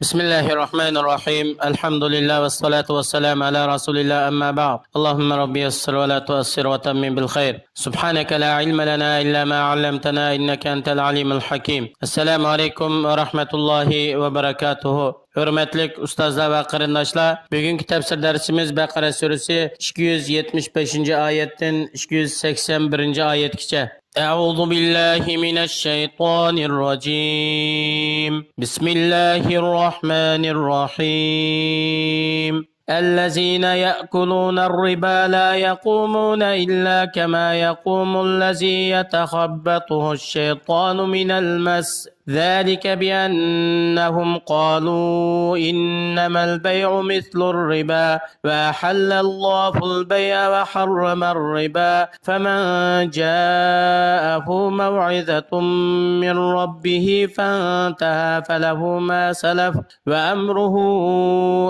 بسم الله الرحمن الرحيم الحمد لله والصلاة والسلام على رسول الله أما بعد اللهم ربي يسر ولا تؤسر وتمم بالخير سبحانك لا علم لنا إلا ما علمتنا إنك أنت العليم الحكيم السلام عليكم ورحمة الله وبركاته Hürmetlik ustazlar ve qarindoshlar, bugungi tafsir dersimiz Baqara surasi 275 oyatdan 281 oyatgacha. أعوذ بالله من الشيطان الرجيم بسم الله الرحمن الرحيم الذين يأكلون الربا لا يقومون إلا كما يقوم الذي يتخبطه الشيطان من المس ذلك بأنهم قالوا إنما البيع مثل الربا وأحل الله البيع وحرم الربا فمن جاءه موعظة من ربه فانتهى فله ما سلف وأمره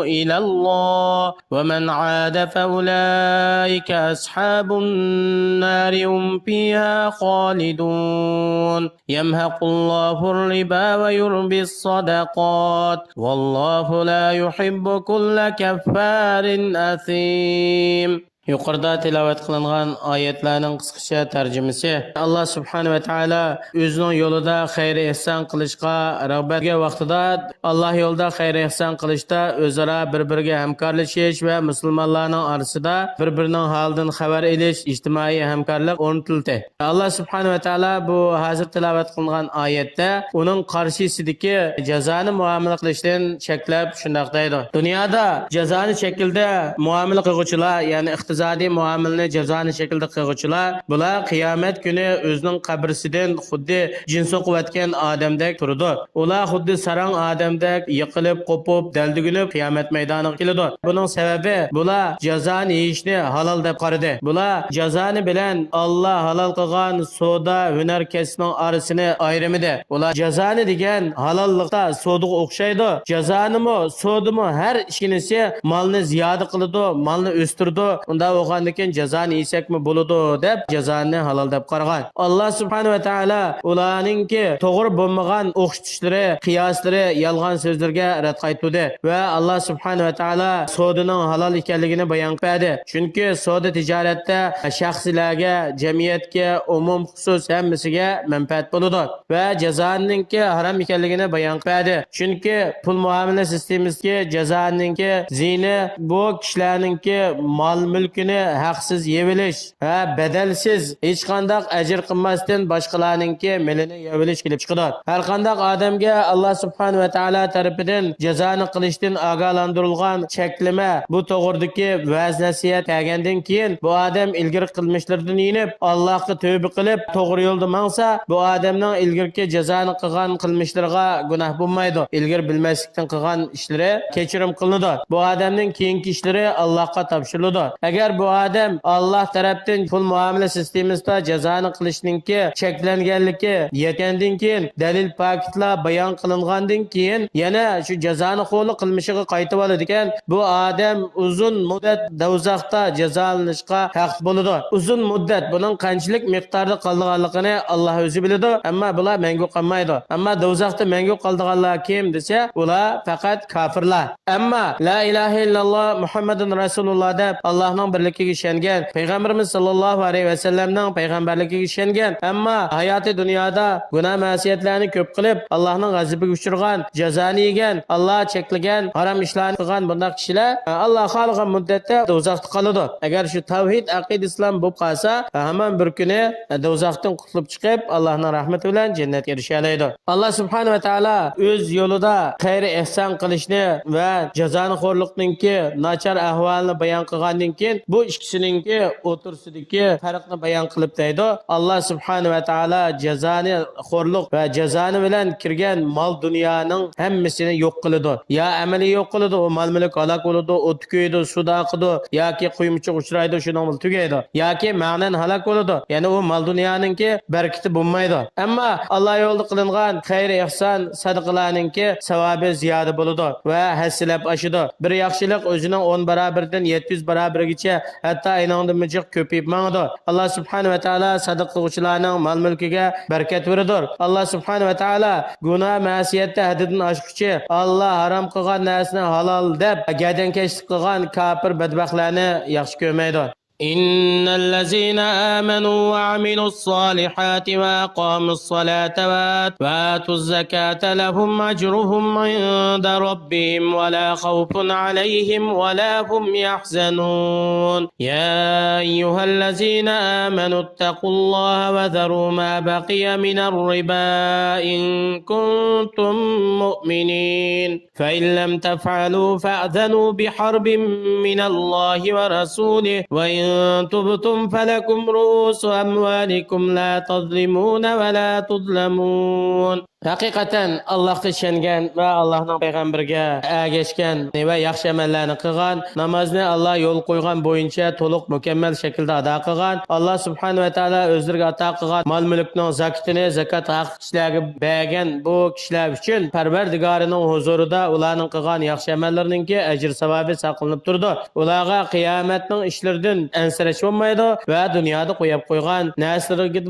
إلى الله ومن عاد فأولئك أصحاب النار هم فيها خالدون يمحق الله الربا ويربي الصدقات والله لا يحب كل كفار أثيم. Yuqorida tilovat qilingan oyatlarning qisqacha tarjimasi. Alloh subhanahu va taolo o'zining yo'lida xayr ihson qilishga rag'batga vaqtida Alloh yo'lida xayr ihson qilishda o'zaro bir-biriga hamkorlashish va musulmonlarning orasida bir-birining holidan xabar olish, ijtimoiy hamkorlik o'rnatildi. Alloh subhanahu va taolo bu hozir tilovat qilingan oyatda uning qarshisidagi jazoni muomala qilishdan cheklab shunday deydi. Dunyoda jazoni shaklda muomala qiluvchilar, ya'ni iqtisodiy muomalani jazoni shaklda qiluvchilar, bular qiyomat kuni o'zining qabrisidan xuddi jin so'qiyotgan odamdek turadi. Ular xuddi sarang odamdek yiqilib, qo'pib, daldigunib qiyomat maydoniga keladi. Buning sababi bular jazoni yeyishni halol deb qaradi. Bular jazoni bilan Alloh halol qilgan savdo, hunar kasbining orasini ayrimidi. Ular jazoni degan halollikda savdoga o'xshaydi. Jazonimi, savdomi har ikkinisi molni ziyoda qiladi, molni o'stiradi. Unda o'g'andan keyin jazoni yesakmi bo'ladi deb jazoni halol deb qaragan. Alloh subhanahu va taolo ularningki to'g'ri bo'lmagan o'qitishlari, qiyoslari, yolg'on so'zlarga rad qaytdi va Alloh subhanahu va taolo savdoning halol ekanligini bayon qildi. Chunki savdo tijoratda shaxslarga, jamiyatga, umum xusus hammasiga manfaat bo'ladi va jazoningki harom ekanligini bayon qildi. Chunki pul muomala sistemasida jazoningki zina bu kishilarningki mol mulkini haqsiz yevilish va badalsiz hech qanday ajr qilmasdan boshqalarningki milini yevilish kelib chiqadi. Har qanday odamga Alloh subhanahu va taolo tarafidan jazoni qilishdan ogohlantirilgan cheklama bu to'g'ridagi va'z nasihat kelgandan keyin bu odam ilgari qilmishlaridan yinib Allohga tavba qilib to'g'ri yo'lda mangsa, bu odamning ilgirki jazoni qilgan qilmishlariga gunoh bo'lmaydi. Ilgari bilmaslikdan qilgan ishlari kechirim qilinadi. Bu odamning keyingi ishlari Allohga topshiriladi. Agar bu odam Alloh tarafdan pul muomala sistemasida jazoni qilishninki cheklanganligi yetgandan keyin dalil paketlar bayon qilingandan keyin yana shu jazoni qo'li qilmishiga qaytib oladi ekan, bu odam uzun muddat do'zaxda jazolanishga haq bo'ladi. Uzun muddat buning qanchalik miqdorda qolganligini Alloh o'zi biladi, ammo bular mangu qolmaydi. Ammo do'zaxda mangu qolganlar kim desa, ular faqat kofirlar. Ammo la ilaha illalloh Muhammadun rasululloh deb Allohning birligiga ishongan, payg'ambarimiz sollallohu alayhi va sallamning payg'ambarligiga ishongan, ammo hayoti dunyoda gunoh ma'siyatlarni ko'p qilib Allohning g'azabiga uchragan, jazoni yegan, Alloh cheklagan harom ishlarni qilgan bunday kishilar Alloh xohlagan muddatda do'zaxda qoladi. Agar shu tavhid aqida islom bo'lib qolsa, hamon bir kuni do'zaxdan qutulib chiqib Allohning rahmati bilan jannatga erisha oladi. Alloh subhanahu va taolo o'z yo'lida xayr ihson qilishni va jazoni xo'rlikninki nachar ahvolni bayon qilgandan keyin bu ikkisininki o'tirsidagi farqni bayon qilib deydi. Alloh subhanahu va taolo jazoni xo'rlik va jazoni bilan kirgan mol dunyoning hammasini yo'q qiladi. Ya amaliy yo'q qiladi, o mol mulk halok bo'ladi, o't kuydi, suvda oqidi yoki quyumchiq uchraydi, shundan tugaydi. Yoki ma'nan halok bo'ladi. Ya'ni u mol dunyoninki barakati bo'lmaydi. Ammo Alloh yo'lida qilingan xayr ihson sadaqalarninki savobi ziyoda bo'ladi va hasilab oshadi. Bir yaxshilik o'zining 10 barobardan 700 barobarigacha hatto ayningda mijiq ko'payib mangdi. Alloh subhanahu va taolo sadaqa qiluvchilarning mol mulkiga barakat beradir. Alloh subhanahu va taolo gunoh ma'siyatda haddidan oshquchi, Alloh harom qilgan narsani halol deb gadankashlik qilgan kofir badbaxtlarni yaxshi ko'rmaydi. إن الذين آمنوا وعملوا الصالحات وأقاموا الصلاة وآتوا الزكاة لهم أجرهم عند ربهم ولا خوف عليهم ولا هم يحزنون يا أيها الذين آمنوا اتقوا الله وذروا ما بقي من الربا إن كنتم مؤمنين فإن لم تفعلوا فأذنوا بحرب من الله ورسوله وإن تبتم فلكم رؤوس أموالكم لا تظلمون ولا تظلمون. Haqiqatan Allohga ishongan va Allohning payg'ambariga ergashgan va yaxshi amallarni qilgan, namozni Alloh yo'l qo'ygan bo'yicha to'liq mukammal shaklda ado qilgan, Alloh subhanahu va taolo o'zlariga ato qilgan mol-mulkning zakotini zakot haqi kishilarga bergan bu kishilar uchun Parvardigorining huzurida ularning qilgan yaxshi amallarininki ajr savobi saqlanib turdi. Ularga qiyomatning ishlaridan ansirash bo'lmaydi va dunyoda qo'yib qo'ygan narsalarga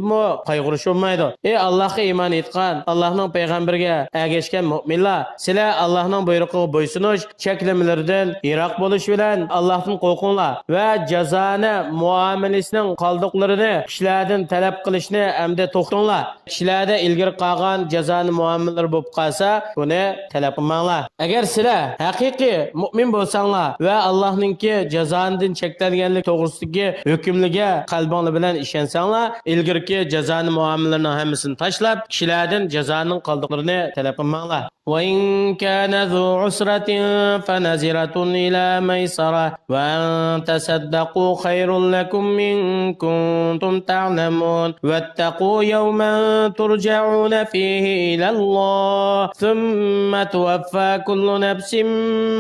qayg'urish bo'lmaydi. Ey Allohga iymon etgan, Allohning payg'ambariga ergashgan mu'minlar, sizlar Allohning buyrug'iga bo'ysunish, cheklamalardan yiroq bo'lish bilan Allohdan qo'rqinglar va jazoni muomalasining qoldiqlarini kishilardan talab qilishni hamda to'xtinglar. Kishilarda ilgari qolgan jazoni muomalalar bo'lib qolsa, buni talab qilmanglar. Agar sizlar haqiqiy mu'min bo'lsanglar va Allohningki jazonidan cheklanganlik to'g'risidagi hukmliga qalbinglar bilan ishonsanglar, ilgirki jazoni muomalalarning hammasini tashlab, kishilardan jazoni qoldiqlarini talab qilmanglar. وإن كان ذو عسرة فنزرة إلى ميسرة وأن تصدقوا خير لكم إن كنتم تعلمون واتقوا يوما ترجعون فيه إلى الله ثم توفى كل نفس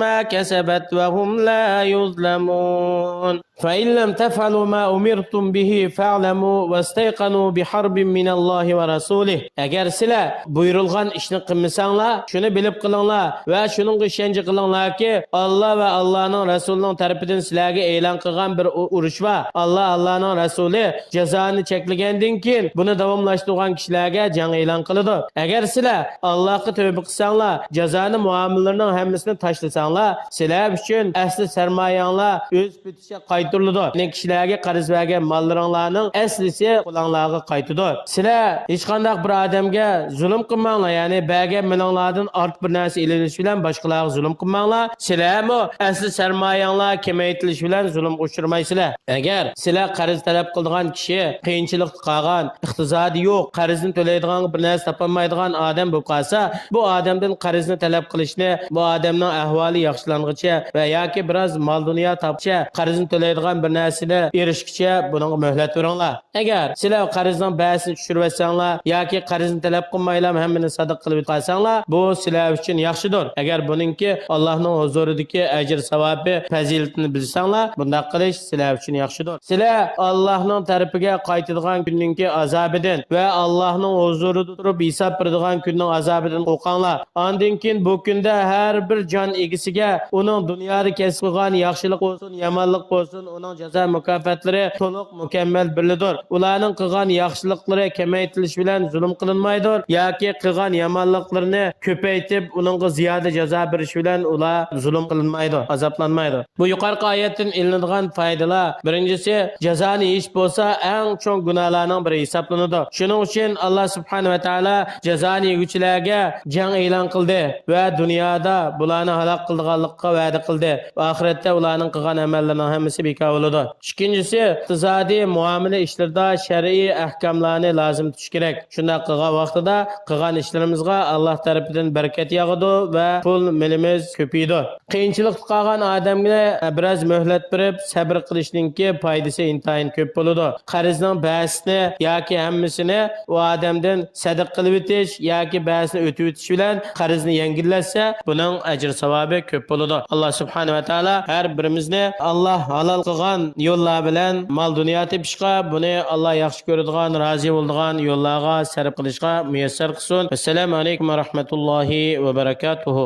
ما كسبت وهم لا يظلمون فإن لم تفعلوا ما أمرتم به فاعلموا واستيقنوا بحرب من الله ورسوله. Agar sizlar buyurilgan ishni qilmasanglar, shuni bilib qilinglar va shuningga ishonch qilinglarki, Alloh va Allohning rasulining tarafidan sizlarga e'lon qilgan bir urush va Allohning rasuli jazoni cheklagandan keyin buni davomlashtirgan kishilarga jang e'lon qiladi. Agar sizlar Allohga tavba qilsanglar, jazoni muomalalarning hammasini tashlasanglar, sizlar uchun asli sarmoyanglar o'z bitishi qaytariladi. Ne kishilarga qarz bergan mollaringlarning aslisi qo'linglarga qaytadi. Sizlar hech qanday bir odamga zulm qilmanglar, ya'ni bergan milinglardan ortiq bir narsa ilinish bilan boshqalarga zulm qilmanglar. Sizlarmi asli sarmoyanglar kamaytirish bilan zulm uchirmaysizlar. Agar sizlar qarz talab qiladigan kishi qiyinchilikda qolgan, iqtisodi yo'q, qarzni to'laydigan bir narsa topolmaydigan odam bo'lib qolsa, bu odamdan qarzni talab qilishni, bu odamning ahvoli yaxshilanguncha va yoki biroz mol dunyo topcha qarzni to'laydigan bir narsani erishguncha bunga muhlat beringlar. Agar sizlar qarzning bahsini tushirib olsanglar yoki qarzni talab qilmaylar, hammani sadaqa qilib qolsanglar, bu sizlar uchun yaxshidir. Agar buningki Allohning huzuridagi ajr savobi fazilatini bilsanglar, bunday qilish sizlar uchun yaxshidir. Sizlar Allohning tarafiga qaytadigan kunning azobidan va Allohning huzurida turib hisob beradigan kunning azobidan qo'rqinglar. Ondan keyin bu kunda har bir jon egasiga uning dunyoda kasb qilgan yaxshilik bo'lsin, yomonlik bo'lsin, uning jazo mukofotlari to'liq mukammal berilir. Ularning qilgan yaxshiliklari kamaytirish bilan zulm qilinmaydi yoki qilgan yomonliklarini ko'paytib uningga ziyoda jazo berish bilan ular zulm qilinmaydi, azoblanmaydi. Bu yuqorqi oyatdan ilinadigan foydalar: birinchisi, jazoni ish bo'lsa eng cho'ng gunohlarning biri hisoblanadi. Shuning uchun Alloh subhanahu va taolo jazoni yeguvchilarga jang e'lon qildi va dunyoda bularni halok qilganlikqa va'da qildi. Va oxiratda ularning qilgan amallarining hammasi bekor bo'ladi. Ikkinchisi, iqtisodiy muomala ishlarida shar'iy ahkomlarni lozim tutish kerak. Shunday qilgan vaqtida qilgan ishlarimizga Alloh tarafidan barakat yog'adi va pul milimiz ko'paydi. Qiyinchilik qolgan odamga biroz muhlat berib sabr qilishninki foydasi intayin ko'p bo'ladi. Qarzning bahsini yoki hammasini u odamdan sadaqa qilib o'tish yoki bahsni o'tib o'tish bilan qarzni yengillatsa, buning ajr savobi ko'p bo'ladi. Alloh subhanahu va taolo har birimizni Alloh halol qilgan yo'llar bilan mol dunyo tepishga, buni Alloh yaxshi ko'radigan, rozi bo'ladigan yo'llarga sarf qilishga muyassar qilsin. Assalomu alaykum va rahmatullohi va barakatuh.